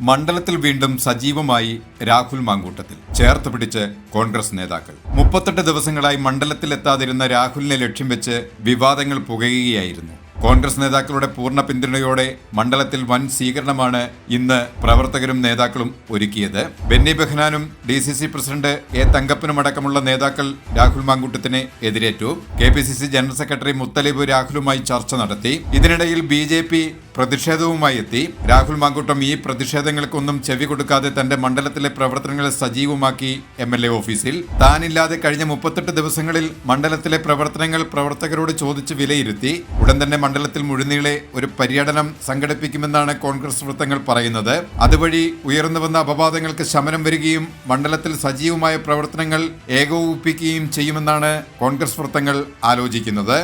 മണ്ഡലത്തിൽ വീണ്ടും സജീവമായി രാഹുൽ മാങ്കൂട്ടത്തിൽ. ചേർത്ത് പിടിച്ച് കോൺഗ്രസ് നേതാക്കൾ. 38 ദിവസങ്ങളായി മണ്ഡലത്തിലെത്താതിരുന്ന രാഹുലിനെ ലക്ഷ്യം വെച്ച് വിവാദങ്ങൾ പുകയുകയായിരുന്നു. കോൺഗ്രസ് നേതാക്കളുടെ പൂർണ്ണ പിന്തുണയോടെ മണ്ഡലത്തിൽ വൻ സ്വീകരണമാണ് ഇന്ന് പ്രവർത്തകരും നേതാക്കളും ഒരുക്കിയത്. ബെന്നി ബെഹനാനും DCC പ്രസിഡന്റ് എ തങ്കപ്പനും അടക്കമുള്ള നേതാക്കൾ രാഹുൽ മാങ്കൂട്ടത്തിനെ എതിരേറ്റു. KPCC ജനറൽ സെക്രട്ടറി മുത്തലിബ് രാഹുലുമായി ചർച്ച നടത്തി. ഇതിനിടയിൽ BJP പ്രതിഷേധവുമായി എത്തി. രാഹുൽ മാങ്കൂട്ടം ഈ പ്രതിഷേധങ്ങൾക്കൊന്നും ചെവി കൊടുക്കാതെ തന്റെ മണ്ഡലത്തിലെ പ്രവർത്തനങ്ങൾ സജീവമാക്കി MLA ഓഫീസിൽ. താനില്ലാതെ കഴിഞ്ഞ 38 ദിവസങ്ങളിൽ മണ്ഡലത്തിലെ പ്രവർത്തകരോട് ചോദിച്ച് വിലയിരുത്തി. ഉടൻ തന്നെ മണ്ഡലത്തിൽ മുഴുനീളെ ഒരു പര്യടനം സംഘടിപ്പിക്കുമെന്നാണ് കോൺഗ്രസ് വൃത്തങ്ങൾ പറയുന്നത്. അതുവഴി ഉയർന്നുവന്ന അപവാദങ്ങൾക്ക് ശമനം വരികയും മണ്ഡലത്തിൽ സജീവമായ പ്രവർത്തനങ്ങൾ ഏകോപിപ്പിക്കുകയും ചെയ്യുമെന്നാണ് കോൺഗ്രസ് വൃത്തങ്ങൾ ആലോചിക്കുന്നത്.